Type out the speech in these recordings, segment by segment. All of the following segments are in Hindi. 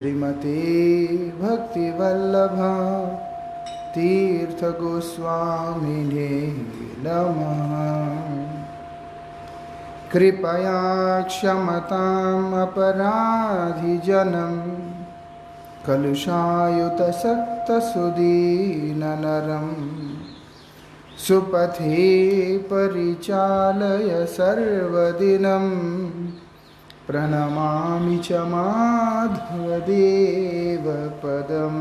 श्रीमते भक्तिवल्लभा तीर्थ गोस्वामिने नमः। कृपया क्षमताम् अपराधिजनं कलुषायुतसक्तसुदीननरं सुपथे परिचालय सर्वदिनं प्रणमामि च माधवदेव पदम्।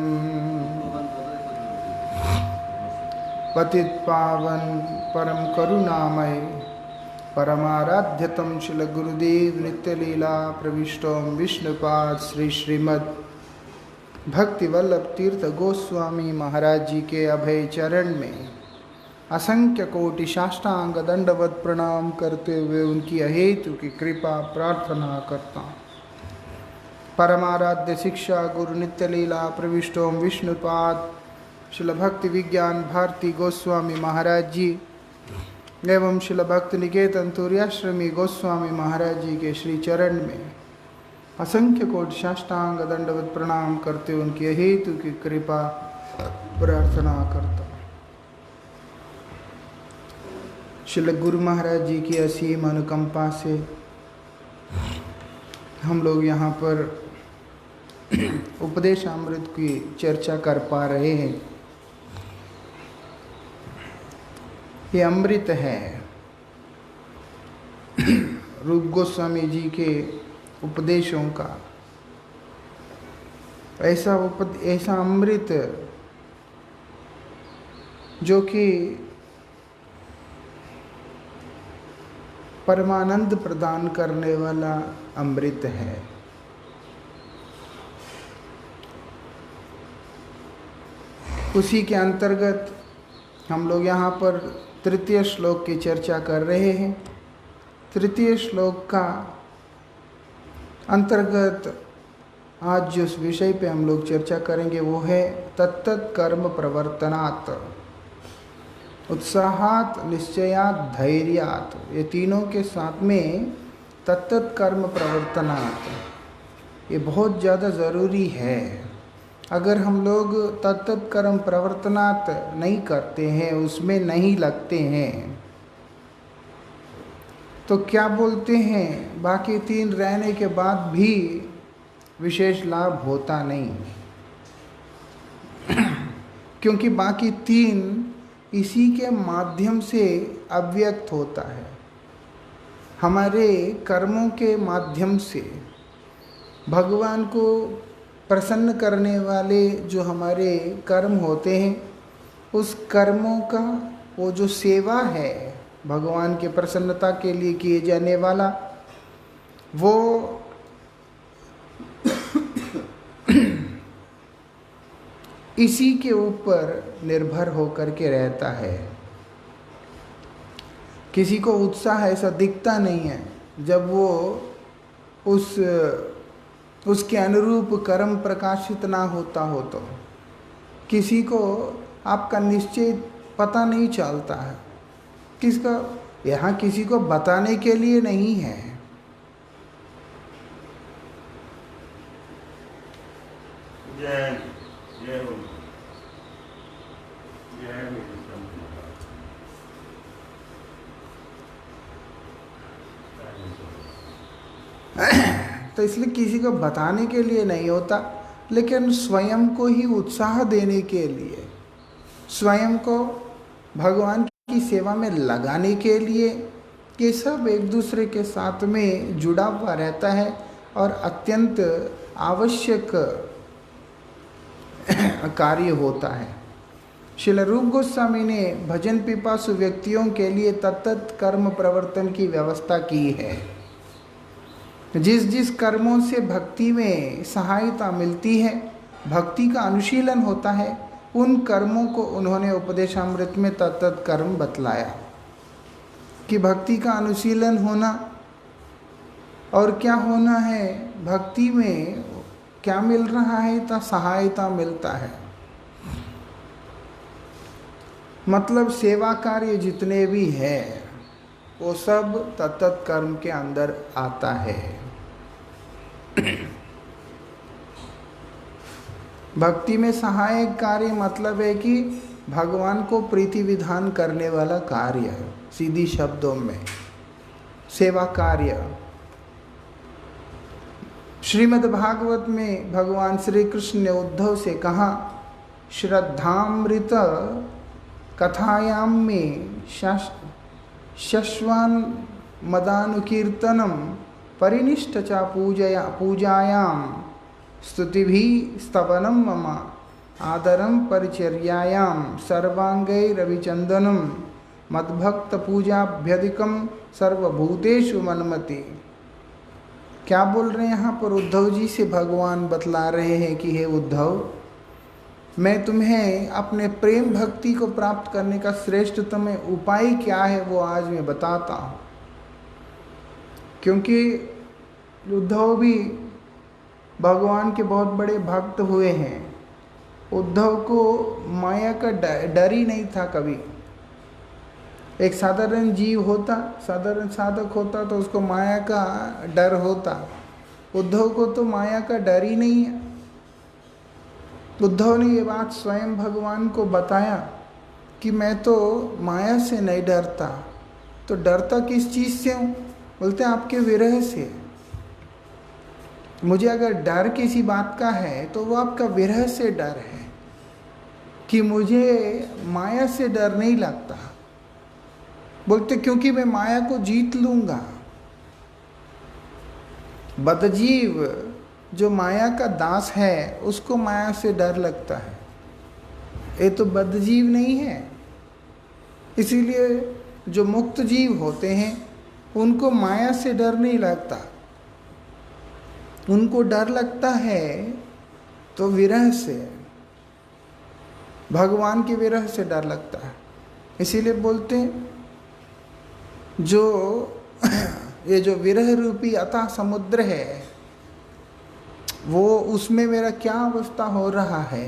पतित पावन परम करुणामय परमाराध्यतम श्रील गुरुदेव नित्य लीला प्रविष्टोम विष्णुपाद श्री श्रीमद् भक्ति वल्लभ तीर्थ गोस्वामी महाराज जी के अभय चरण में असंख्य कोटि साष्टांग दंडवत प्रणाम करते हुए उनकी अहेतु की कृपा प्रार्थना करता हूँ। परमाराध्य शिक्षा गुरु नित्य लीला प्रविष्टोम विष्णुपाद श्रील भक्ति विज्ञान भारती गोस्वामी महाराज जी एवं श्रील भक्ति निकेतन तुर्याश्रमी गोस्वामी महाराज जी के श्री चरण में असंख्य कोटि साष्टांग दंडवत प्रणाम करते उनकी अहेतु की कृपा प्रार्थना करता हूँ। श्रील गुरु महाराज जी की असीम अनुकंपा से हम लोग यहाँ पर उपदेश अमृत की चर्चा कर पा रहे हैं। ये अमृत है रूप गोस्वामी जी के उपदेशों का, ऐसा अमृत जो कि परमानंद प्रदान करने वाला अमृत है। उसी के अंतर्गत हम लोग यहाँ पर तृतीय श्लोक की चर्चा कर रहे हैं। तृतीय श्लोक का अंतर्गत आज जिस विषय पे हम लोग चर्चा करेंगे वो है तत्तत् कर्म प्रवर्तनात्, उत्साहात, निश्चयात, धैर्यात। ये तीनों के साथ में तत्तत् कर्म प्रवर्तनात् ये बहुत ज़्यादा ज़रूरी है। अगर हम लोग तत्तत् कर्म प्रवर्तनात् नहीं करते हैं, उसमें नहीं लगते हैं, तो क्या बोलते हैं, बाकी तीन रहने के बाद भी विशेष लाभ होता नहीं क्योंकि बाकी तीन इसी के माध्यम से अव्यक्त होता है। हमारे कर्मों के माध्यम से भगवान को प्रसन्न करने वाले जो हमारे कर्म होते हैं, उस कर्मों का वो जो सेवा है भगवान के प्रसन्नता के लिए किए जाने वाला, वो इसी के ऊपर निर्भर होकर के रहता है। किसी को उत्साह ऐसा दिखता नहीं है जब वो उसके अनुरूप कर्म प्रकाशित ना होता हो, तो किसी को आपका निश्चय पता नहीं चलता है। किसका यहाँ किसी को बताने के लिए नहीं है। तो इसलिए किसी को बताने के लिए नहीं होता, लेकिन स्वयं को ही उत्साह देने के लिए, स्वयं को भगवान की सेवा में लगाने के लिए, ये सब एक दूसरे के साथ में जुड़ा हुआ रहता है और अत्यंत आवश्यक कार्य होता है। श्रील रूप गोस्वामी ने भजन पिपासु व्यक्तियों के लिए तत्तत् कर्म प्रवर्तन की व्यवस्था की है। जिस जिस कर्मों से भक्ति में सहायता मिलती है, भक्ति का अनुशीलन होता है, उन कर्मों को उन्होंने उपदेशामृत में तत्तत् कर्म बतलाया कि भक्ति का अनुशीलन होना और क्या होना है, भक्ति में क्या मिल रहा है, तो सहायता मिलता है। मतलब सेवा कार्य जितने भी है वो सब तत्तत् कर्म के अंदर आता है। भक्ति में सहायक कार्य मतलब है कि भगवान को प्रीति विधान करने वाला कार्य है, सीधी शब्दों में सेवा कार्य। श्रीमद् भागवत में भगवान श्री कृष्ण ने उद्धव से कहा, श्रद्धामृत कथायाम में शश्वान मदानुकीर्तनम परिनिष्ठ च पूजायाम स्तुतिभि स्तवनम मम आदरम परिचर्यायाम सर्वांगै रविचंदनम मद्भक्त पूजाभ्यधिकम सर्वभूतेषु मन्मति। क्या बोल रहे हैं यहाँ पर? उद्धव जी से भगवान बतला रहे हैं कि हे उद्धव, मैं तुम्हें अपने प्रेम भक्ति को प्राप्त करने का श्रेष्ठतम उपाय क्या है वो आज मैं बताता हूँ। क्योंकि उद्धव भी भगवान के बहुत बड़े भक्त हुए हैं। उद्धव को माया का डर ही नहीं था कभी। एक साधारण जीव होता, साधारण साधक होता तो उसको माया का डर होता। उद्धव को तो माया का डर ही नहीं है। उद्धव ने ये बात स्वयं भगवान को बताया कि मैं तो माया से नहीं डरता। तो डरता किस चीज़ से हूँ? बोलते आपके विरह से। मुझे अगर डर किसी बात का है तो वो आपका विरह से डर है, कि मुझे माया से डर नहीं लगता। बोलते क्योंकि मैं माया को जीत लूँगा। बदजीव जो माया का दास है उसको माया से डर लगता है। ये तो बदजीव नहीं है। इसीलिए जो मुक्त जीव होते हैं उनको माया से डर नहीं लगता। उनको डर लगता है तो विरह से, भगवान के विरह से डर लगता है। इसीलिए बोलते हैं जो ये जो विरह रूपी अथाह समुद्र है वो, उसमें मेरा क्या अवस्था हो रहा है।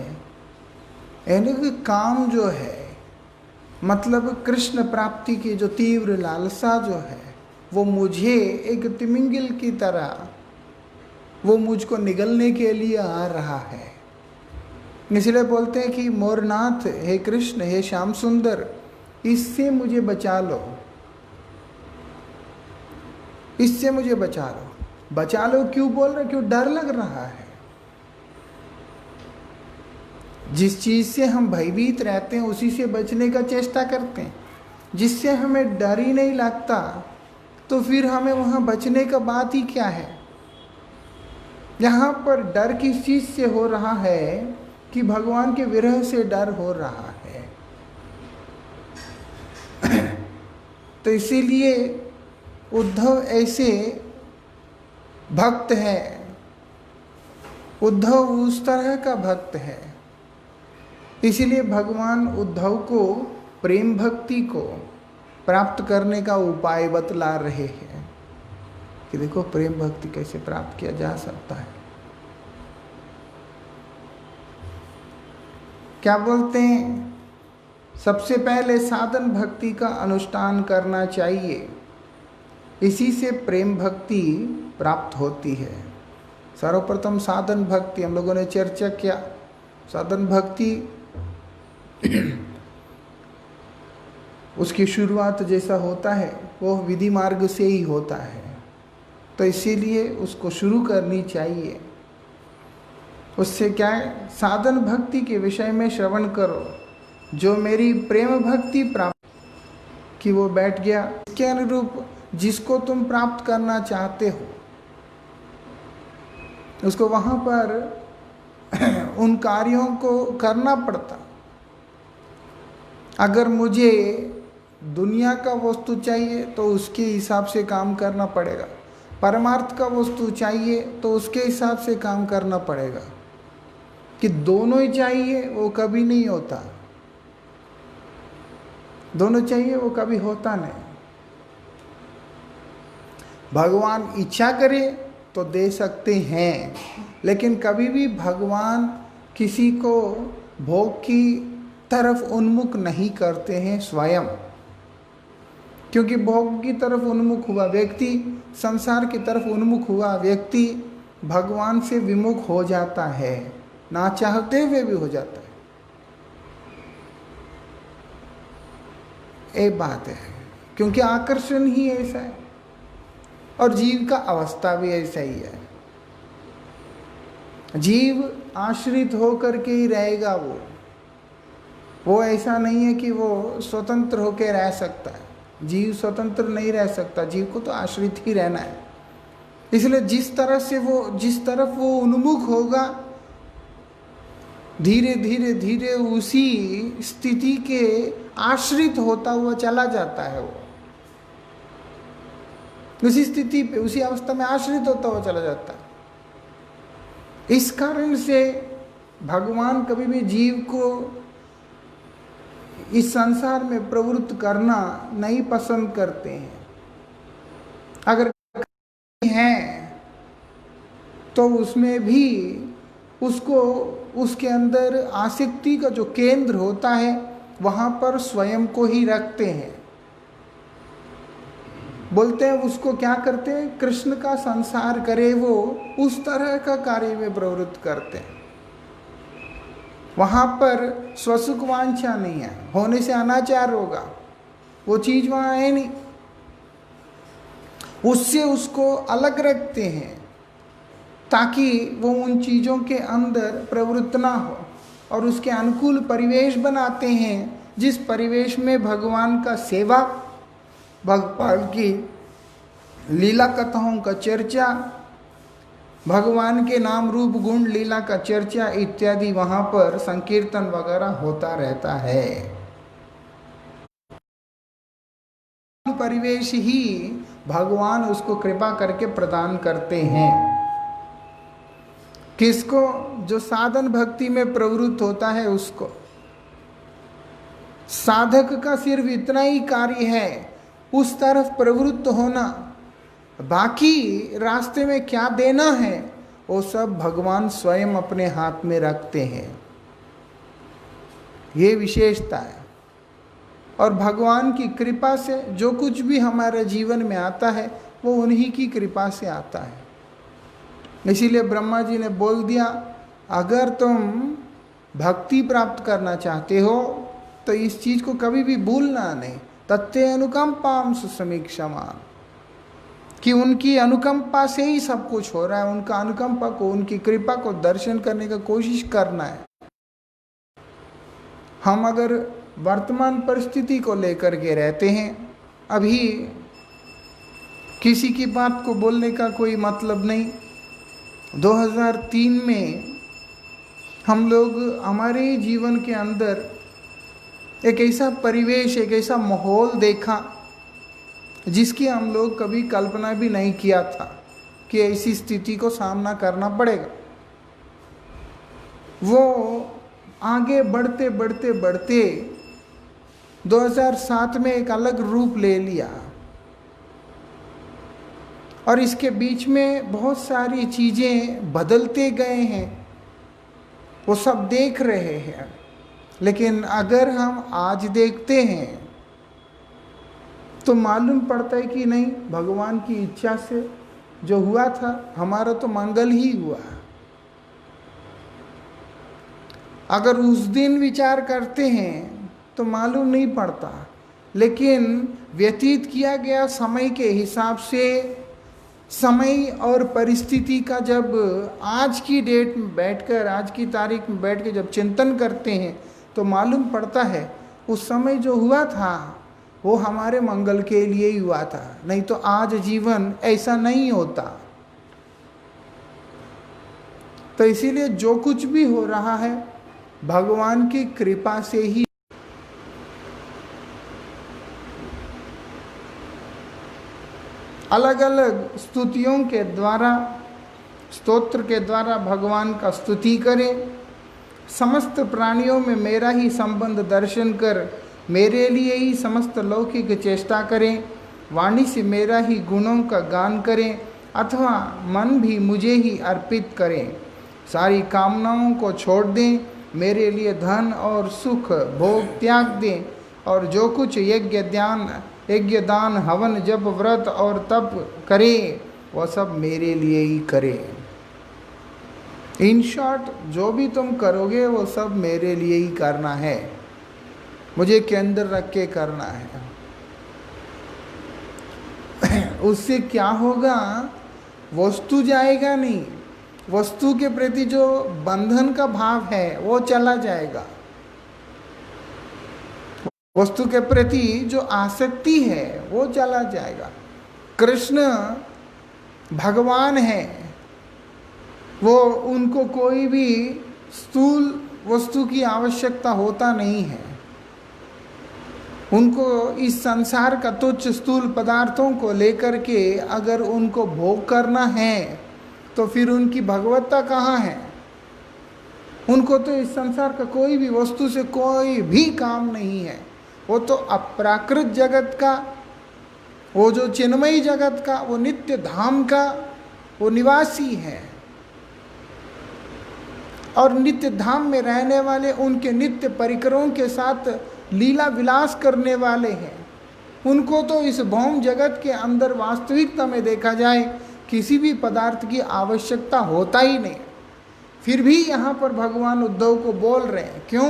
यानी कि काम जो है, मतलब कृष्ण प्राप्ति की जो तीव्र लालसा जो है वो मुझे एक तिमिंगिल की तरह वो मुझको निगलने के लिए आ रहा है। इसलिए बोलते हैं कि मोरनाथ, हे कृष्ण, हे श्याम सुंदर, इससे मुझे बचा लो, इससे मुझे बचा लो। बचा लो क्यों बोल रहे? क्यों डर लग रहा है। जिस चीज से हम भयभीत रहते हैं उसी से बचने का चेष्टा करते हैं। जिससे हमें डर ही नहीं लगता तो फिर हमें वहां बचने का बात ही क्या है। यहाँ पर डर किस चीज से हो रहा है कि भगवान के विरह से डर हो रहा है। तो इसीलिए उद्धव ऐसे भक्त है। उद्धव उस तरह का भक्त है। इसीलिए भगवान उद्धव को प्रेम भक्ति को प्राप्त करने का उपाय बतला रहे हैं कि देखो प्रेम भक्ति कैसे प्राप्त किया जा सकता है। क्या बोलते हैं? सबसे पहले साधन भक्ति का अनुष्ठान करना चाहिए। इसी से प्रेम भक्ति प्राप्त होती है। सर्वप्रथम साधन भक्ति हम लोगों ने चर्चा किया। साधन भक्ति उसकी शुरुआत जैसा होता है वो विधि मार्ग से ही होता है। तो इसीलिए उसको शुरू करनी चाहिए। उससे क्या है? साधन भक्ति के विषय में श्रवण करो। जो मेरी प्रेम भक्ति प्राप्त कि वो बैठ गया, इसके अनुरूप जिसको तुम प्राप्त करना चाहते हो उसको वहां पर उन कार्यों को करना पड़ता। अगर मुझे दुनिया का वस्तु चाहिए तो उसके हिसाब से काम करना पड़ेगा। परमार्थ का वस्तु चाहिए तो उसके हिसाब से काम करना पड़ेगा। कि दोनों ही चाहिए वो कभी नहीं होता। दोनों चाहिए वो कभी होता नहीं। भगवान इच्छा करे तो दे सकते हैं, लेकिन कभी भी भगवान किसी को भोग की तरफ उन्मुख नहीं करते हैं स्वयं। क्योंकि भोग की तरफ उन्मुख हुआ व्यक्ति, संसार की तरफ उन्मुख हुआ व्यक्ति भगवान से विमुख हो जाता है। ना चाहते हुए भी हो जाता है। एक बात है, क्योंकि आकर्षण ही ऐसा है और जीव का अवस्था भी ऐसा ही है। जीव आश्रित होकर के ही रहेगा। वो ऐसा नहीं है कि वो स्वतंत्र होकर रह सकता है। जीव स्वतंत्र नहीं रह सकता, जीव को तो आश्रित ही रहना है। इसलिए जिस तरफ वो उन्मुख होगा, धीरे धीरे धीरे उसी स्थिति के आश्रित होता हुआ चला जाता है। वो उसी स्थिति पे, उसी अवस्था में आश्रित होता हुआ चला जाता है। इस कारण से भगवान कभी भी जीव को इस संसार में प्रवृत्त करना नहीं पसंद करते हैं। अगर हैं तो उसमें भी उसको, उसके अंदर आसक्ति का जो केंद्र होता है वहाँ पर स्वयं को ही रखते हैं। बोलते हैं उसको क्या करते हैं, कृष्ण का संसार करे, वो उस तरह का कार्य में प्रवृत्त करते हैं। वहाँ पर स्वसुख वांछा नहीं है, होने से अनाचार होगा, वो चीज़ वहाँ है नहीं। उससे उसको अलग रखते हैं ताकि वो उन चीज़ों के अंदर प्रवृत्त ना हो, और उसके अनुकूल परिवेश बनाते हैं जिस परिवेश में भगवान का सेवा, भगवान की लीला कथाओं का चर्चा, भगवान के नाम रूप गुण लीला का चर्चा इत्यादि वहाँ पर संकीर्तन वगैरह होता रहता है। परिवेश ही भगवान उसको कृपा करके प्रदान करते हैं। किसको? जो साधन भक्ति में प्रवृत्त होता है उसको। साधक का सिर्फ इतना ही कार्य है उस तरफ प्रवृत्त होना, बाकी रास्ते में क्या देना है वो सब भगवान स्वयं अपने हाथ में रखते हैं। ये विशेषता है। और भगवान की कृपा से जो कुछ भी हमारे जीवन में आता है वो उन्हीं की कृपा से आता है। इसीलिए ब्रह्मा जी ने बोल दिया, अगर तुम भक्ति प्राप्त करना चाहते हो तो इस चीज़ को कभी भी भूलना नहीं, तत्ते अनुकंपाम सुसमीक्षमान, कि उनकी अनुकंपा से ही सब कुछ हो रहा है। उनका अनुकंपा को, उनकी कृपा को दर्शन करने का कोशिश करना है। हम अगर वर्तमान परिस्थिति को लेकर के रहते हैं, अभी किसी की बात को बोलने का कोई मतलब नहीं। 2003 में हम लोग हमारे जीवन के अंदर एक ऐसा परिवेश, एक ऐसा माहौल देखा जिसकी हम लोग कभी कल्पना भी नहीं किया था कि ऐसी स्थिति को सामना करना पड़ेगा। वो आगे बढ़ते बढ़ते बढ़ते 2007 में एक अलग रूप ले लिया, और इसके बीच में बहुत सारी चीज़ें बदलते गए हैं, वो सब देख रहे हैं। लेकिन अगर हम आज देखते हैं तो मालूम पड़ता है कि नहीं, भगवान की इच्छा से जो हुआ था हमारा तो मंगल ही हुआ। अगर उस दिन विचार करते हैं तो मालूम नहीं पड़ता, लेकिन व्यतीत किया गया समय के हिसाब से, समय और परिस्थिति का जब आज की डेट में बैठकर, आज की तारीख में बैठ के जब चिंतन करते हैं तो मालूम पड़ता है उस समय जो हुआ था वो हमारे मंगल के लिए ही हुआ था, नहीं तो आज जीवन ऐसा नहीं होता। तो इसीलिए जो कुछ भी हो रहा है भगवान की कृपा से ही। अलग अलग स्तुतियों के द्वारा, स्तोत्र के द्वारा भगवान का स्तुति करें। समस्त प्राणियों में मेरा ही संबंध दर्शन कर मेरे लिए ही समस्त लौकिक चेष्टा करें। वाणी से मेरा ही गुणों का गान करें, अथवा मन भी मुझे ही अर्पित करें। सारी कामनाओं को छोड़ दें, मेरे लिए धन और सुख भोग त्याग दें, और जो कुछ यज्ञ दान हवन जप व्रत और तप करें वह सब मेरे लिए ही करें। इन शॉर्ट, जो भी तुम करोगे वो सब मेरे लिए ही करना है, मुझे केंद्र रख के करना है। उससे क्या होगा? वस्तु जाएगा नहीं, वस्तु के प्रति जो बंधन का भाव है वो चला जाएगा। वस्तु के प्रति जो आसक्ति है वो चला जाएगा। कृष्ण भगवान है, वो उनको कोई भी स्थूल वस्तु की आवश्यकता होता नहीं है। उनको इस संसार का तुच्छ स्थूल पदार्थों को लेकर के अगर उनको भोग करना है तो फिर उनकी भगवत्ता कहाँ है? उनको तो इस संसार का कोई भी वस्तु से कोई भी काम नहीं है। वो तो अप्राकृत जगत का, वो जो चिन्मयी जगत का, वो नित्य धाम का वो निवासी है, और नित्य धाम में रहने वाले उनके नित्य परिकरों के साथ लीला विलास करने वाले हैं। उनको तो इस भौम जगत के अंदर वास्तविकता में देखा जाए किसी भी पदार्थ की आवश्यकता होता ही नहीं। फिर भी यहाँ पर भगवान उद्धव को बोल रहे हैं, क्यों?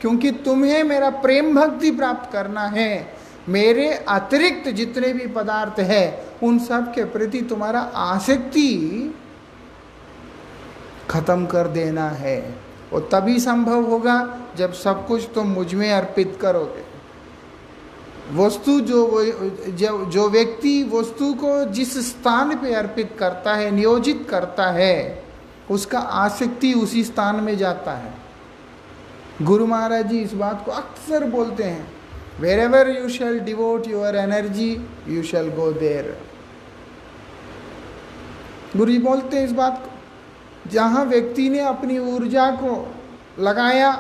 क्योंकि तुम्हें मेरा प्रेम भक्ति प्राप्त करना है, मेरे अतिरिक्त जितने भी पदार्थ है उन सब के प्रति तुम्हारा आसक्ति खत्म कर देना है। और तभी संभव होगा जब सब कुछ तुम मुझ में अर्पित करोगे। वस्तु जो व्यक्ति वस्तु को जिस स्थान पे अर्पित करता है, नियोजित करता है, उसका आसक्ति उसी स्थान में जाता है। गुरु महाराज जी इस बात को अक्सर बोलते हैं, wherever you shall devote your energy, you shall go there। गुरु जी बोलते हैं इस बात को, जहाँ व्यक्ति ने अपनी ऊर्जा को लगाया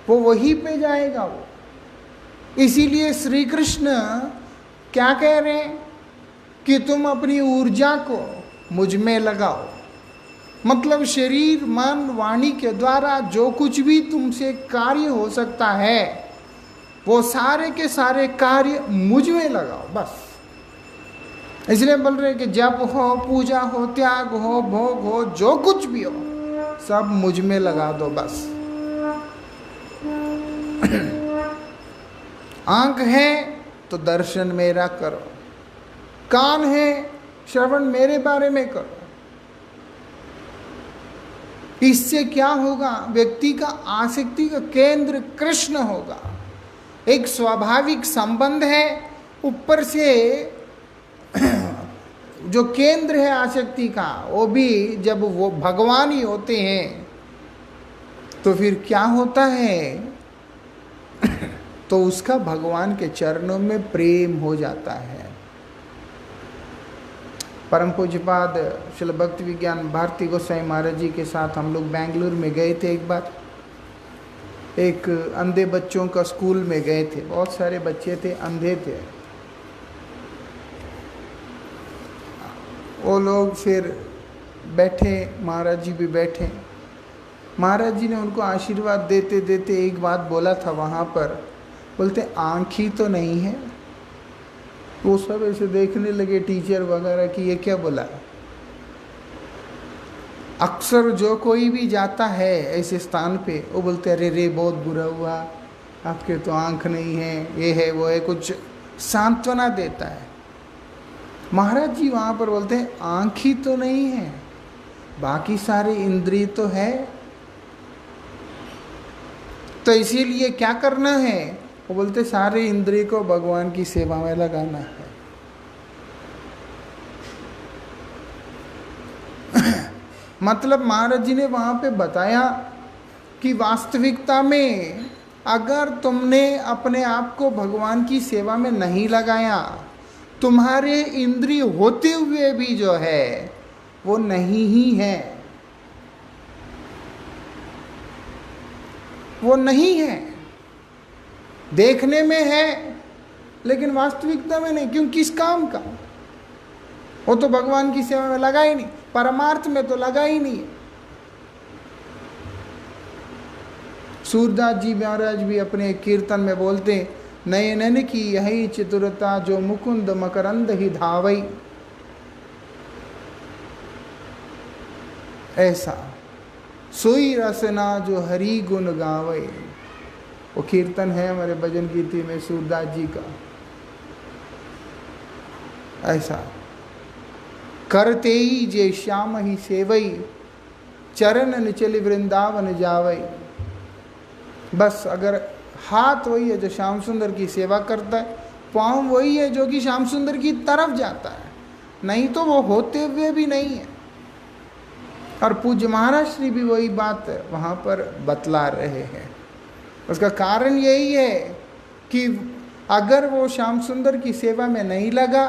वो वहीं पे जाएगा वो। इसीलिए श्री कृष्ण क्या कह रहे हैं कि तुम अपनी ऊर्जा को मुझ में लगाओ। मतलब शरीर, मन, वाणी के द्वारा जो कुछ भी तुमसे कार्य हो सकता है वो सारे के सारे कार्य मुझ में लगाओ बस। इसलिए बोल रहे कि जप हो, पूजा हो, त्याग हो, भोग हो, जो कुछ भी हो सब मुझ में लगा दो बस। आंख है तो दर्शन मेरा करो, कान है श्रवण मेरे बारे में करो। इससे क्या होगा? व्यक्ति का आसक्ति का केंद्र कृष्ण होगा। एक स्वाभाविक संबंध है, ऊपर से जो केंद्र है आसक्ति का वो भी जब वो भगवान ही होते हैं तो फिर क्या होता है? तो उसका भगवान के चरणों में प्रेम हो जाता है। परम पूज्यपाद श्रील भक्ति विज्ञान भारती गोसाई महाराज जी के साथ हम लोग बेंगलुरु में गए थे। एक बार एक अंधे बच्चों का स्कूल में गए थे। बहुत सारे बच्चे थे, अंधे थे। वो लोग फिर बैठे, महाराज जी भी बैठे। महाराज जी ने उनको आशीर्वाद देते देते एक बात बोला था वहाँ पर, बोलते आँख ही तो नहीं है। वो सब ऐसे देखने लगे टीचर वगैरह कि ये क्या बोला। अक्सर जो कोई भी जाता है ऐसे स्थान पे वो बोलते अरे रे बहुत बुरा हुआ, आपके तो आँख नहीं है, ये है वो है, कुछ सांत्वना देता है। महाराज जी वहाँ पर बोलते हैं आँख ही तो नहीं है, बाकी सारे इंद्रिय तो है। तो इसीलिए क्या करना है? वो बोलते सारे इंद्रिय को भगवान की सेवा में लगाना है। मतलब महाराज जी ने वहाँ पे बताया कि वास्तविकता में अगर तुमने अपने आप को भगवान की सेवा में नहीं लगाया, तुम्हारे इंद्रिय होते हुए भी जो है वो नहीं ही है, वो नहीं है। देखने में है लेकिन वास्तविकता में नहीं। क्यों? किस काम का? वो तो भगवान की सेवा में लगा ही नहीं, परमार्थ में तो लगा ही नहीं। सूरदास जी महाराज भी अपने कीर्तन में बोलते नयनन की यही चतुरता जो मुकुंद मकरंद ही धावई। ऐसा सोई रसना जो हरि गुण गावे, वो कीर्तन है हमारे भजन गीति में सूरदास जी का। ऐसा करते ही जे श्याम ही सेवई, चरण निचल वृंदावन जावई। बस अगर हाथ वही है जो श्याम सुंदर की सेवा करता है, पाँव वही है जो कि श्याम सुंदर की तरफ जाता है, नहीं तो वो होते हुए भी नहीं है। और पूज्य महाराज श्री भी वही बात वहाँ पर बतला रहे हैं। उसका कारण यही है कि अगर वो श्याम सुंदर की सेवा में नहीं लगा,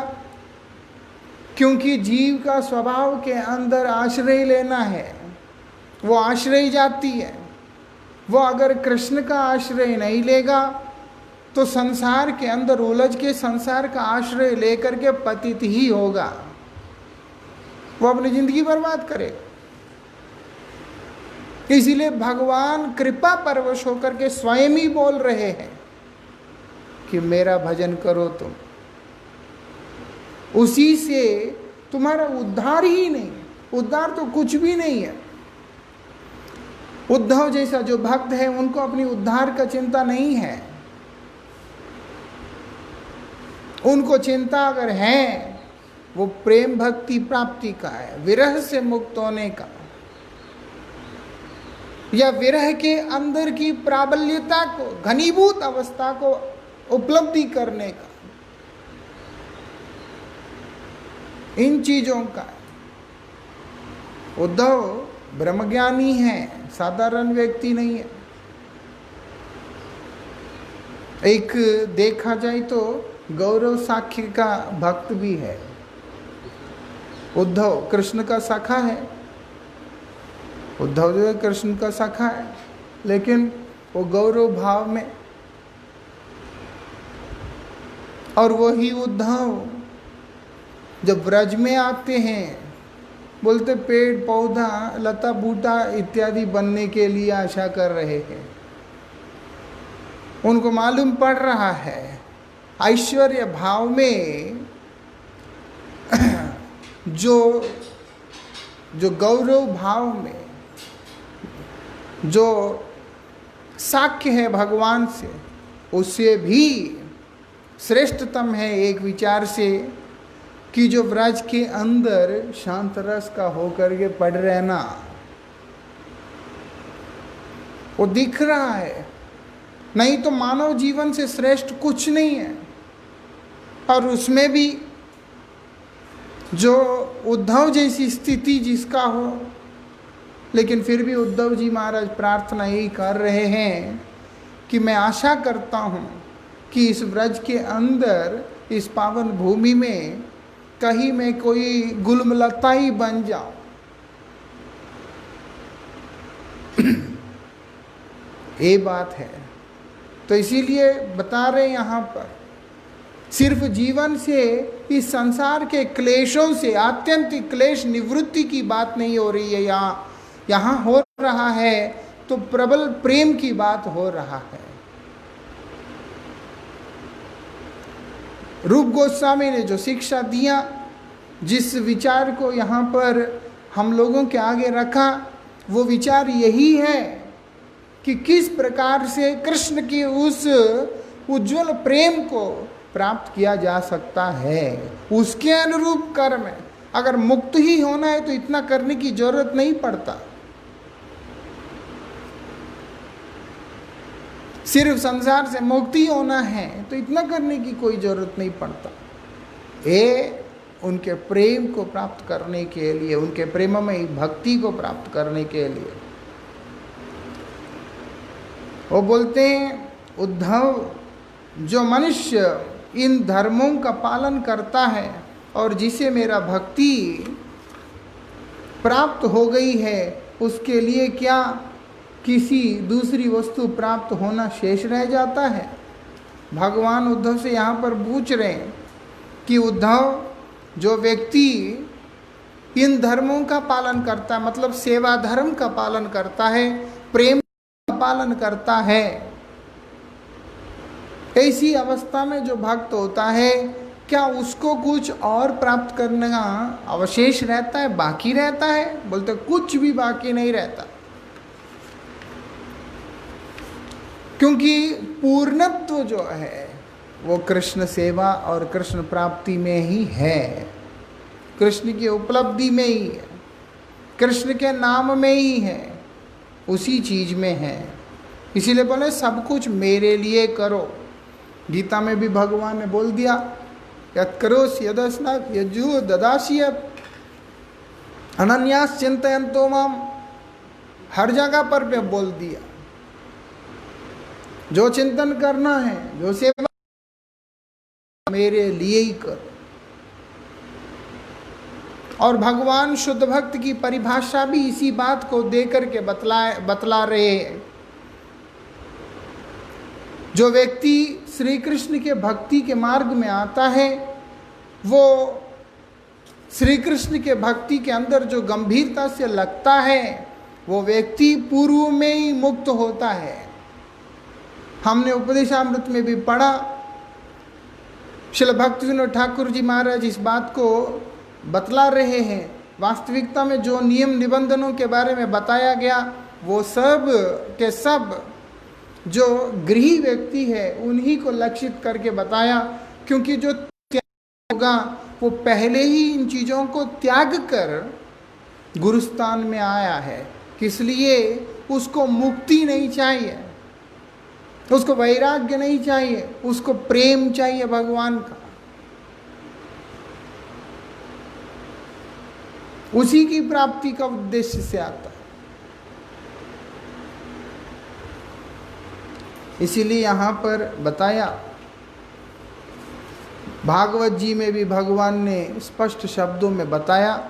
क्योंकि जीव का स्वभाव के अंदर आश्रय लेना है, वो आश्रय जाती है। वो अगर कृष्ण का आश्रय नहीं लेगा तो संसार के अंदर उलझ के संसार का आश्रय लेकर के पतित ही होगा, वो अपनी जिंदगी बर्बाद करेगा। इसीलिए भगवान कृपा परवश होकर के स्वयं ही बोल रहे हैं कि मेरा भजन करो तुम, उसी से तुम्हारा उद्धार ही नहीं, उद्धार तो कुछ भी नहीं है। उद्धव जैसा जो भक्त है उनको अपनी उद्धार का चिंता नहीं है। उनको चिंता अगर है वो प्रेम भक्ति प्राप्ति का है, विरह से मुक्त होने का, या विरह के अंदर की प्राबल्यता को, घनीभूत अवस्था को उपलब्धि करने का, इन चीजों का। उद्धव ब्रह्मज्ञानी है, साधारण व्यक्ति नहीं है। एक देखा जाए तो गौरव साख्य का भक्त भी है। उद्धव कृष्ण का सखा है, उद्धव जो है कृष्ण का सखा है, लेकिन वो गौरव भाव में। और वही उद्धव जब ब्रज में आते हैं, बोलते पेड़ पौधा लता बूटा इत्यादि बनने के लिए आशा कर रहे हैं। उनको मालूम पड़ रहा है ऐश्वर्य भाव में जो गौरव भाव में जो साख्य है भगवान से, उससे भी श्रेष्ठतम है एक विचार से कि जो व्रज के अंदर शांत रस का होकर के पड़ रहना, वो दिख रहा है। नहीं तो मानव जीवन से श्रेष्ठ कुछ नहीं है। और उसमें भी जो उद्धव जैसी स्थिति जिसका हो, लेकिन फिर भी उद्धव जी महाराज प्रार्थना यही कर रहे हैं कि मैं आशा करता हूँ कि इस व्रज के अंदर, इस पावन भूमि में कहीं मैं कोई गुलमलता ही बन जाऊं। ये बात है। तो इसीलिए बता रहे यहाँ पर, सिर्फ जीवन से, इस संसार के क्लेशों से, आत्यंतिक क्लेश निवृत्ति की बात नहीं हो रही है यहाँ हो रहा है तो प्रबल प्रेम की बात हो रहा है। रूप गोस्वामी ने जो शिक्षा दिया, जिस विचार को यहाँ पर हम लोगों के आगे रखा, वो विचार यही है कि किस प्रकार से कृष्ण की उस उज्जवल प्रेम को प्राप्त किया जा सकता है। उसके अनुरूप कर्म है। अगर मुक्त ही होना है तो इतना करने की जरूरत नहीं पड़ता। सिर्फ संसार से मुक्ति होना है तो इतना करने की कोई जरूरत नहीं पड़ता। ये उनके प्रेम को प्राप्त करने के लिए, उनके प्रेममयी भक्ति को प्राप्त करने के लिए वो बोलते हैं, उद्धव जो मनुष्य इन धर्मों का पालन करता है और जिसे मेरा भक्ति प्राप्त हो गई है, उसके लिए क्या किसी दूसरी वस्तु प्राप्त होना शेष रह जाता है। भगवान उद्धव से यहाँ पर पूछ रहे हैं कि उद्धव, जो व्यक्ति इन धर्मों का पालन करता है, मतलब सेवा धर्म का पालन करता है, प्रेम का पालन करता है, ऐसी अवस्था में जो भक्त होता है क्या उसको कुछ और प्राप्त करने का अवशेष रहता है, बाकी रहता है? बोलते कुछ भी बाकी नहीं रहता, क्योंकि पूर्णत्व जो है वो कृष्ण सेवा और कृष्ण प्राप्ति में ही है, कृष्ण की उपलब्धि में ही है, कृष्ण के नाम में ही है, उसी चीज में है। इसीलिए बोले सब कुछ मेरे लिए करो। गीता में भी भगवान ने बोल दिया, यत् करोसि यदस्नात् यज्जु ददासि अनन्यास चिंतयन्तो माम, हर जगह पर भी बोल दिया। जो चिंतन करना है, जो सेवा मेरे लिए ही करो। और भगवान शुद्ध भक्त की परिभाषा भी इसी बात को देकर के बतला रहे हैं। जो व्यक्ति श्री कृष्ण के भक्ति के मार्ग में आता है, वो श्री कृष्ण के भक्ति के अंदर जो गंभीरता से लगता है, वो व्यक्ति पूर्व में ही मुक्त होता है। हमने उपदेशामृत में भी पढ़ा, श्रील भक्तिविनोद ठाकुर जी महाराज इस बात को बतला रहे हैं। वास्तविकता में जो नियम निबंधनों के बारे में बताया गया, वो सब के सब जो गृही व्यक्ति है उन्हीं को लक्षित करके बताया, क्योंकि जो त्याग होगा वो पहले ही इन चीज़ों को त्याग कर गुरुस्थान में आया है। किस लिए? उसको मुक्ति नहीं चाहिए, उसको वैराग्य नहीं चाहिए, उसको प्रेम चाहिए भगवान का। उसी की प्राप्ति का उद्देश्य से आता है। इसीलिए यहाँ पर बताया, भागवत जी में भी भगवान ने स्पष्ट शब्दों में बताया,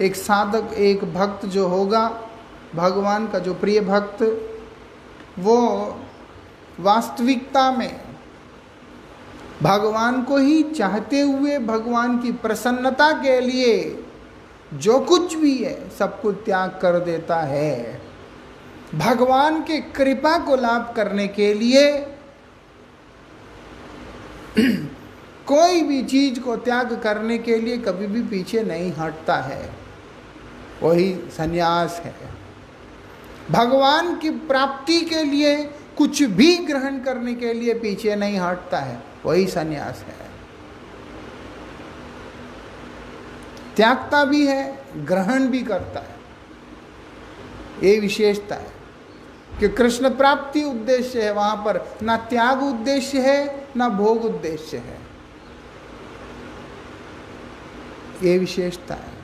एक साधक, एक भक्त जो होगा, भगवान का जो प्रिय भक्त, वो वास्तविकता में भगवान को ही चाहते हुए भगवान की प्रसन्नता के लिए जो कुछ भी है सब कुछ त्याग कर देता है। भगवान के कृपा को लाभ करने के लिए कोई भी चीज को त्याग करने के लिए कभी भी पीछे नहीं हटता है, वही संन्यास है। भगवान की प्राप्ति के लिए कुछ भी ग्रहण करने के लिए पीछे नहीं हटता है, वही संन्यास है। त्यागता भी है, ग्रहण भी करता है। ये विशेषता है कि कृष्ण प्राप्ति उद्देश्य है, वहां पर ना त्याग उद्देश्य है ना भोग उद्देश्य है। ये विशेषता है।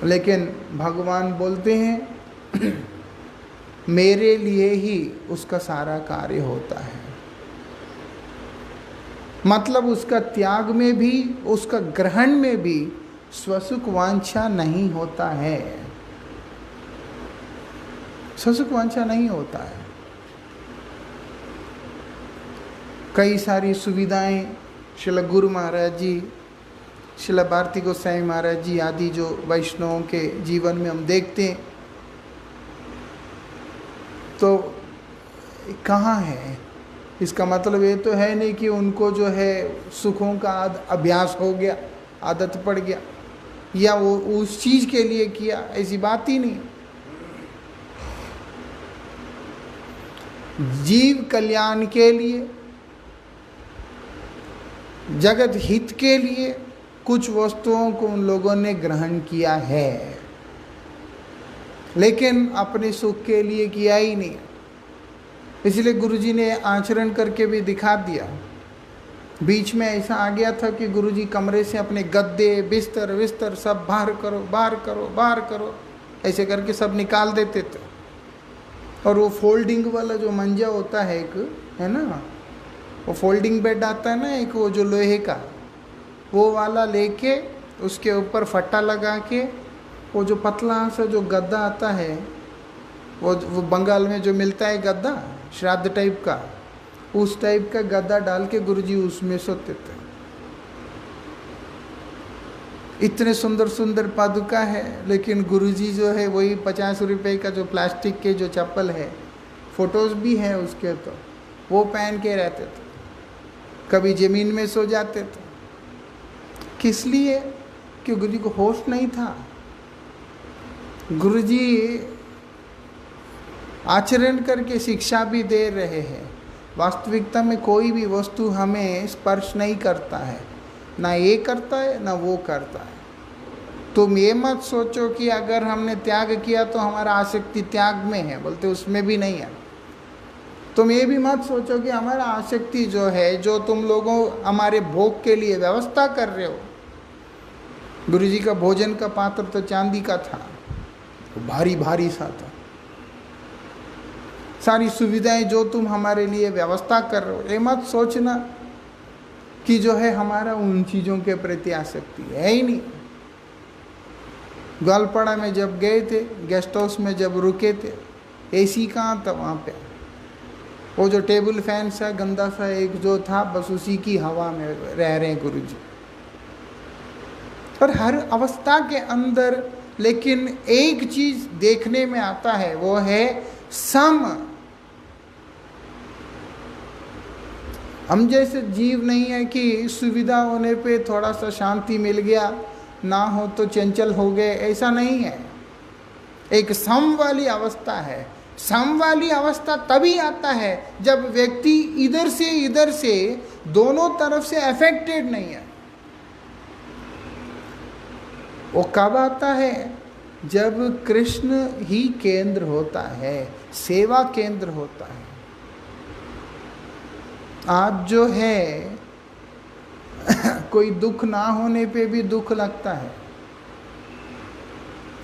लेकिन भगवान बोलते हैं मेरे लिए ही उसका सारा कार्य होता है। मतलब उसका त्याग में भी, उसका ग्रहण में भी स्वसुख वांछा नहीं होता है, स्वसुख वांछा नहीं होता है। कई सारी सुविधाएं श्रील गुरु महाराज जी, श्रील भारती गोसाई महाराज जी आदि जो वैष्णवों के जीवन में हम देखते हैं, तो कहाँ है? इसका मतलब ये तो है नहीं कि उनको जो है सुखों का अभ्यास हो गया, आदत पड़ गया, या वो उस चीज के लिए किया, ऐसी बात ही नहीं। जीव कल्याण के लिए, जगत हित के लिए कुछ वस्तुओं को उन लोगों ने ग्रहण किया है, लेकिन अपने सुख के लिए किया ही नहीं। इसलिए गुरुजी ने आचरण करके भी दिखा दिया। बीच में ऐसा आ गया था कि गुरुजी कमरे से अपने गद्दे, बिस्तर विस्तर सब बाहर करो, बाहर करो, बाहर करो, ऐसे करके सब निकाल देते थे। और वो फोल्डिंग वाला जो मंजा होता है एक, है ना, वो फोल्डिंग बेड आता है ना एक, वो जो लोहे का, वो वाला लेके उसके ऊपर फट्टा लगा के, वो जो पतला सा जो गद्दा आता है, वो बंगाल में जो मिलता है गद्दा श्राद्ध टाइप का, उस टाइप का गद्दा डाल के गुरुजी उसमें सोते थे। इतने सुंदर सुंदर पादुका है, लेकिन गुरुजी जो है वही 50 रुपए का जो प्लास्टिक के जो चप्पल है, फोटोज भी है उसके, तो वो पहन के रहते थे। कभी ज़मीन में सो जाते थे। किस लिए? कि गुरु जी को होश नहीं था। गुरु जी आचरण करके शिक्षा भी दे रहे हैं। वास्तविकता में कोई भी वस्तु हमें स्पर्श नहीं करता है, ना ये करता है ना वो करता है। तुम ये मत सोचो कि अगर हमने त्याग किया तो हमारा आसक्ति त्याग में है, बोलते उसमें भी नहीं है। तुम ये भी मत सोचो कि हमारा आसक्ति जो है, जो तुम लोगों हमारे भोग के लिए व्यवस्था कर रहे हो। गुरु जी का भोजन का पात्र तो चांदी का था, भारी भारी सा था। सारी सुविधाएं जो तुम हमारे लिए व्यवस्था कर रहे हो, ये मत सोचना कि जो है हमारा उन चीज़ों के प्रति आसक्ति है ही नहीं। ग्वालपाड़ा में जब गए थे, गेस्ट हाउस में जब रुके थे, एसी कहाँ था वहाँ पे। वो जो टेबल फैन सा गंदा सा एक जो था, बस उसी की हवा में रह रहे हैं गुरु जी। और हर अवस्था के अंदर लेकिन एक चीज देखने में आता है, वो है सम। हम जैसे जीव नहीं है कि सुविधा होने पे थोड़ा सा शांति मिल गया, ना हो तो चंचल हो गए, ऐसा नहीं है। एक सम वाली अवस्था है। सम वाली अवस्था तभी आता है जब व्यक्ति इधर से दोनों तरफ से अफेक्टेड नहीं है। वो कब आता है? जब कृष्ण ही केंद्र होता है, सेवा केंद्र होता है। आज जो है कोई दुख ना होने पे भी दुख लगता है,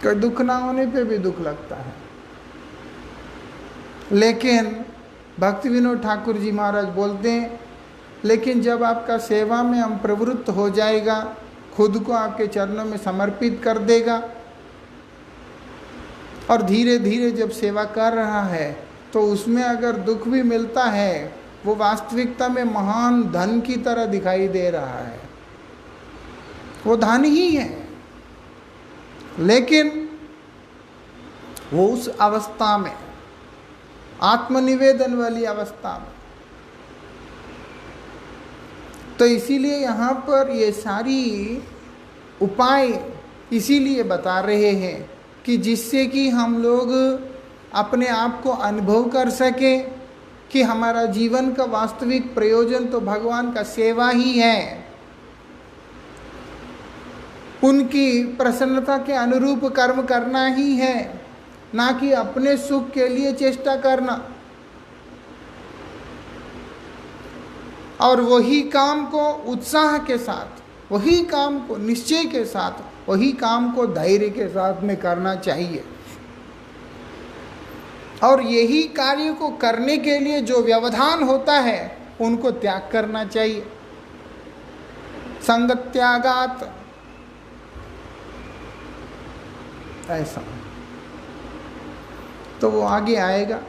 कोई दुख ना होने पे भी दुख लगता है। लेकिन भक्ति विनोद ठाकुर जी महाराज बोलते हैं, लेकिन जब आपका सेवा में हम प्रवृत्त हो जाएगा, खुद को आपके चरणों में समर्पित कर देगा और धीरे धीरे जब सेवा कर रहा है तो उसमें अगर दुख भी मिलता है, वो वास्तविकता में महान धन की तरह दिखाई दे रहा है। वो धन ही है, लेकिन वो उस अवस्था में, आत्मनिवेदन वाली अवस्था में। तो इसीलिए यहाँ पर ये सारी उपाय इसीलिए बता रहे हैं कि जिससे कि हम लोग अपने आप को अनुभव कर सके कि हमारा जीवन का वास्तविक प्रयोजन तो भगवान का सेवा ही है। उनकी प्रसन्नता के अनुरूप कर्म करना ही है, ना कि अपने सुख के लिए चेष्टा करना। और वही काम को उत्साह के साथ, वही काम को निश्चय के साथ, वही काम को धैर्य के साथ में करना चाहिए। और यही कार्य को करने के लिए जो व्यवधान होता है उनको त्याग करना चाहिए। संगत त्यागात, ऐसा। तो वो आगे आएगा।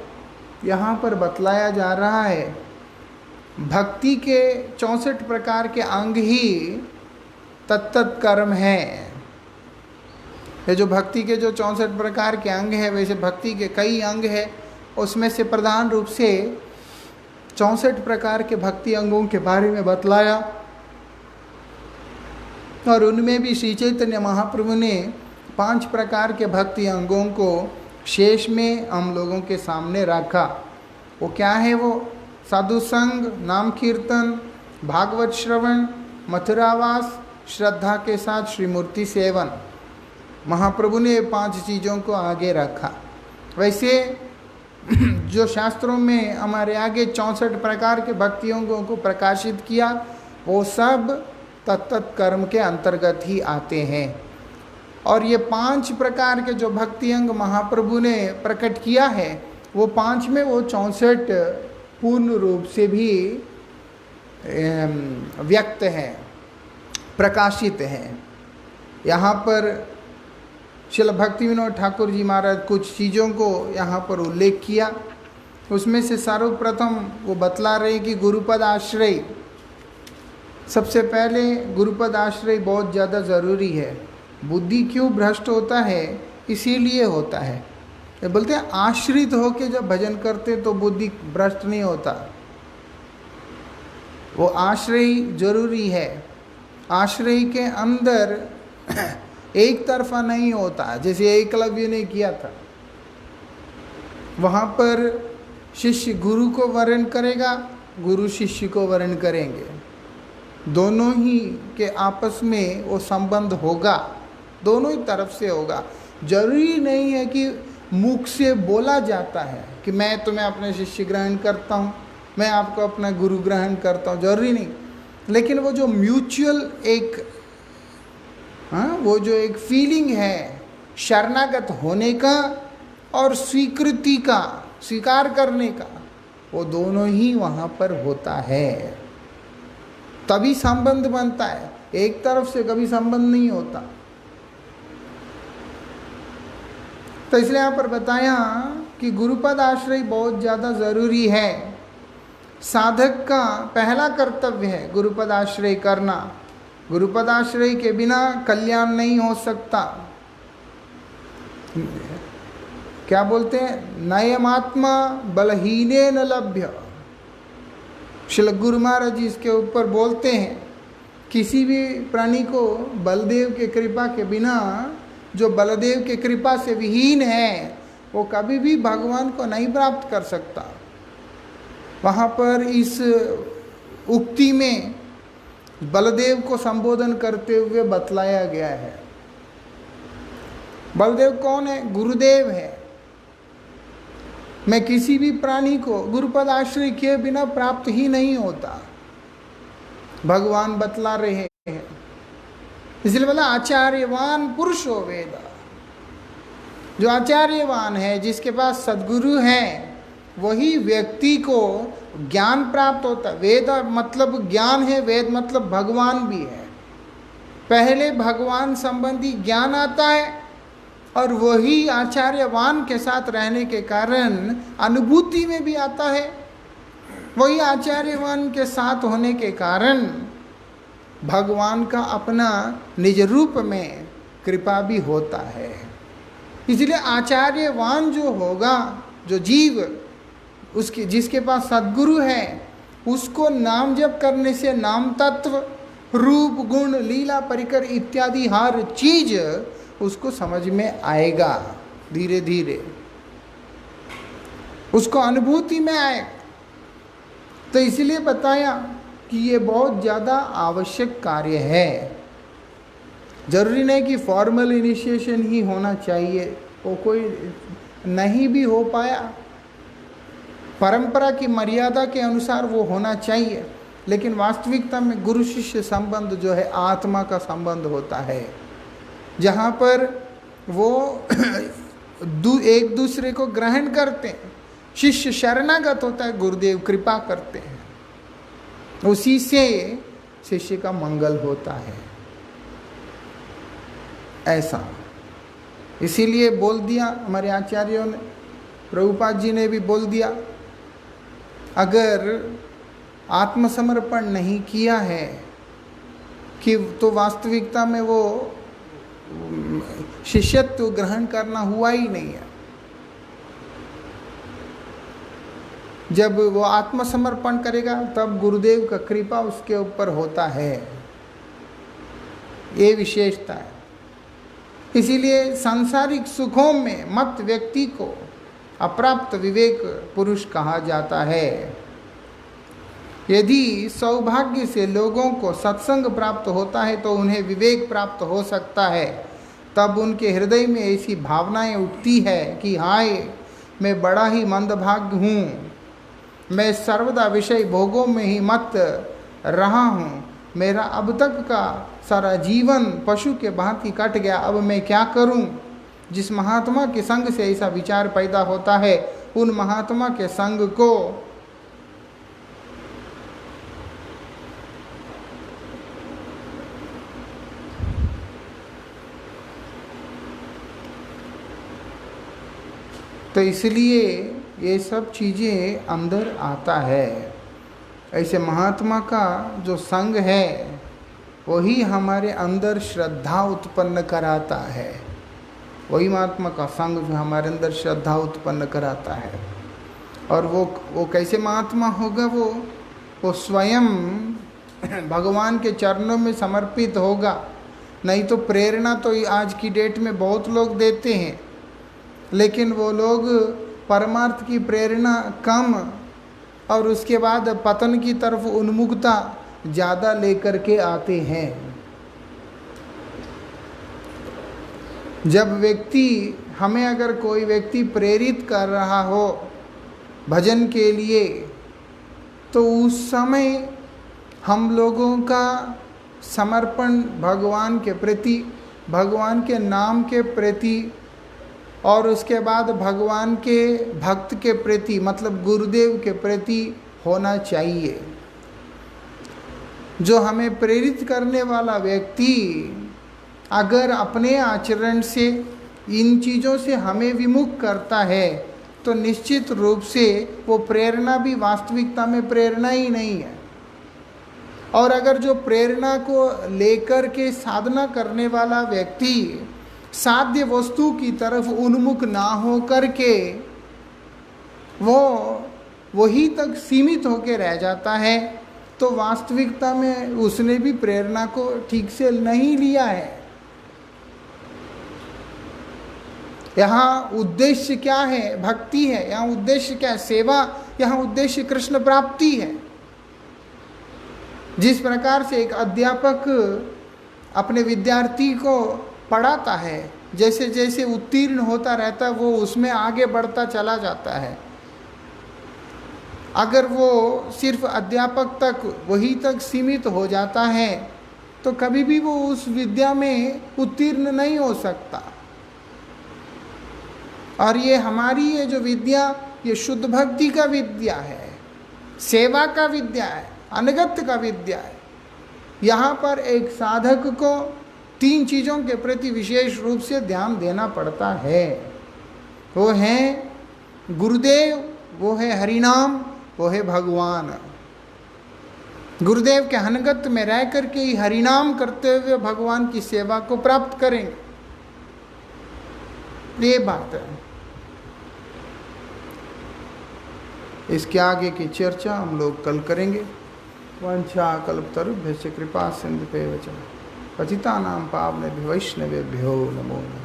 यहाँ पर बतलाया जा रहा है भक्ति के 64 प्रकार के अंग ही तत्त कर्म हैं। ये जो भक्ति के जो 64 प्रकार के अंग है, वैसे भक्ति के कई अंग है, उसमें से प्रधान रूप से 64 प्रकार के भक्ति अंगों के बारे में बतलाया। और उनमें भी श्री चैतन्य महाप्रभु ने 5 प्रकार के भक्ति अंगों को शेष में हम लोगों के सामने रखा। वो क्या है? वो साधु संग, नाम कीर्तन, भागवत श्रवण, मथुरावास, श्रद्धा के साथ श्रीमूर्ति सेवन। महाप्रभु ने 5 चीज़ों को आगे रखा। वैसे जो शास्त्रों में हमारे आगे 64 प्रकार के भक्ति अंगों को प्रकाशित किया, वो सब तत्त कर्म के अंतर्गत ही आते हैं। और ये 5 प्रकार के जो भक्ति अंग महाप्रभु ने प्रकट किया है, वो 5 में वो 64 पूर्ण रूप से भी व्यक्त है, प्रकाशित है। यहाँ पर श्रील भक्ति विनोद ठाकुर जी महाराज कुछ चीज़ों को यहाँ पर उल्लेख किया। उसमें से सर्वप्रथम वो बतला रहे कि गुरुपद आश्रय, सबसे पहले गुरुपद आश्रय बहुत ज़्यादा ज़रूरी है। बुद्धि क्यों भ्रष्ट होता है? इसीलिए होता है। ये बोलते हैं आश्रित होके जब भजन करते तो बुद्धि भ्रष्ट नहीं होता। वो आश्रय जरूरी है। आश्रय के अंदर एक तरफा नहीं होता, जैसे एकलव्य ने किया था। वहाँ पर शिष्य गुरु को वर्ण करेगा, गुरु शिष्य को वर्ण करेंगे, दोनों ही के आपस में वो संबंध होगा, दोनों ही तरफ से होगा। जरूरी नहीं है कि मुख से बोला जाता है कि मैं तुम्हें अपने शिष्य ग्रहण करता हूँ, मैं आपको अपना गुरु ग्रहण करता हूँ, जरूरी नहीं। लेकिन वो जो म्यूचुअल एक वो जो एक फीलिंग है शरणागत होने का और स्वीकृति का, स्वीकार करने का, वो दोनों ही वहाँ पर होता है, तभी संबंध बनता है। एक तरफ से कभी संबंध नहीं होता। तो इसलिए यहाँ पर बताया कि गुरुपद आश्रय बहुत ज़्यादा ज़रूरी है। साधक का पहला कर्तव्य है गुरुपद आश्रय करना। गुरुपद आश्रय के बिना कल्याण नहीं हो सकता। क्या बोलते हैं, नयमात्मा बलहीने न लभ्य। श्रील गुरु महाराज जी इसके ऊपर बोलते हैं, किसी भी प्राणी को बलदेव के कृपा के बिना, जो बलदेव के कृपा से विहीन है, वो कभी भी भगवान को नहीं प्राप्त कर सकता। वहाँ पर इस उक्ति में बलदेव को संबोधन करते हुए बतलाया गया है। बलदेव कौन है? गुरुदेव है। मैं किसी भी प्राणी को गुरुपद आश्रय किए बिना प्राप्त ही नहीं होता, भगवान बतला रहे हैं। इसलिए बोला आचार्यवान पुरुषो वेद। जो आचार्यवान है, जिसके पास सद्गुरु है, वही व्यक्ति को ज्ञान प्राप्त होता है। वेद मतलब ज्ञान है, वेद मतलब भगवान भी है। पहले भगवान संबंधी ज्ञान आता है और वही आचार्यवान के साथ रहने के कारण अनुभूति में भी आता है। वही आचार्यवान के साथ होने के कारण भगवान का अपना निज रूप में कृपा भी होता है। इसलिए आचार्यवान जो होगा, जो जीव, उसके जिसके पास सद्गुरु है, उसको नाम जप करने से नाम तत्व, रूप, गुण, लीला, परिकर इत्यादि हर चीज उसको समझ में आएगा। धीरे धीरे उसको अनुभूति में आएगा। तो इसलिए बताया कि ये बहुत ज़्यादा आवश्यक कार्य है। जरूरी नहीं कि फॉर्मल इनिशिएशन ही होना चाहिए, वो कोई नहीं भी हो पाया, परंपरा की मर्यादा के अनुसार वो होना चाहिए। लेकिन वास्तविकता में गुरु शिष्य संबंध जो है आत्मा का संबंध होता है, जहाँ पर वो एक दूसरे को ग्रहण करते हैं। शिष्य शरणागत होता है, गुरुदेव कृपा करते हैं, उसी से शिष्य का मंगल होता है। ऐसा इसीलिए बोल दिया हमारे आचार्यों ने, प्रभुपाद जी ने भी बोल दिया, अगर आत्मसमर्पण नहीं किया है कि तो वास्तविकता में वो शिष्यत्व ग्रहण करना हुआ ही नहीं है। जब वो आत्मसमर्पण करेगा तब गुरुदेव का कृपा उसके ऊपर होता है। ये विशेषता है। इसीलिए सांसारिक सुखों में मत व्यक्ति को अप्राप्त विवेक पुरुष कहा जाता है। यदि सौभाग्य से लोगों को सत्संग प्राप्त होता है तो उन्हें विवेक प्राप्त हो सकता है। तब उनके हृदय में ऐसी भावनाएं उठती है कि हाय, मैं बड़ा ही मंदभाग्य हूँ, मैं सर्वदा विषय भोगों में ही मत रहा हूँ, मेरा अब तक का सारा जीवन पशु के भांति कट गया, अब मैं क्या करूँ। जिस महात्मा के संग से ऐसा विचार पैदा होता है, उन महात्मा के संग को तो इसलिए ये सब चीज़ें अंदर आता है। ऐसे महात्मा का जो संग है वही हमारे अंदर श्रद्धा उत्पन्न कराता है। वही महात्मा का संग जो हमारे अंदर श्रद्धा उत्पन्न कराता है। और वो कैसे महात्मा होगा? वो वो स्वयं भगवान के चरणों में समर्पित होगा। नहीं तो प्रेरणा तो आज की डेट में बहुत लोग देते हैं, लेकिन वो लोग परमार्थ की प्रेरणा कम और उसके बाद पतन की तरफ उन्मुखता ज़्यादा लेकर के आते हैं। जब व्यक्ति, हमें अगर कोई व्यक्ति प्रेरित कर रहा हो भजन के लिए, तो उस समय हम लोगों का समर्पण भगवान के प्रति, भगवान के नाम के प्रति और उसके बाद भगवान के भक्त के प्रति, मतलब गुरुदेव के प्रति होना चाहिए। जो हमें प्रेरित करने वाला व्यक्ति अगर अपने आचरण से इन चीज़ों से हमें विमुख करता है, तो निश्चित रूप से वो प्रेरणा भी वास्तविकता में प्रेरणा ही नहीं है। और अगर जो प्रेरणा को लेकर के साधना करने वाला व्यक्ति साध्य वस्तु की तरफ उन्मुख ना हो करके वो वही तक सीमित होकर रह जाता है, तो वास्तविकता में उसने भी प्रेरणा को ठीक से नहीं लिया है। यहाँ उद्देश्य क्या है? भक्ति है। यहाँ उद्देश्य क्या है? सेवा। यहाँ उद्देश्य कृष्ण प्राप्ति है। जिस प्रकार से एक अध्यापक अपने विद्यार्थी को पढ़ाता है, जैसे जैसे उत्तीर्ण होता रहता है वो उसमें आगे बढ़ता चला जाता है। अगर वो सिर्फ अध्यापक तक, वही तक सीमित हो जाता है, तो कभी भी वो उस विद्या में उत्तीर्ण नहीं हो सकता। और ये हमारी ये जो विद्या, ये शुद्ध भक्ति का विद्या है, सेवा का विद्या है, अनगत्य का विद्या है। यहाँ पर एक साधक को 3 चीज़ों के प्रति विशेष रूप से ध्यान देना पड़ता है। वो है गुरुदेव, वो है हरिनाम, वो है भगवान। गुरुदेव के अनगत्य में रह करके ही हरिनाम करते हुए भगवान की सेवा को प्राप्त करेंगे। ये बात है। इसके आगे की चर्चा हम लोग कल करेंगे। वंशा कल्पतरुभ्यश्च कृपा सिंधुभ्यश्च पतितानां पावनेभ्यो वैष्णवेभ्यो नमो नमः।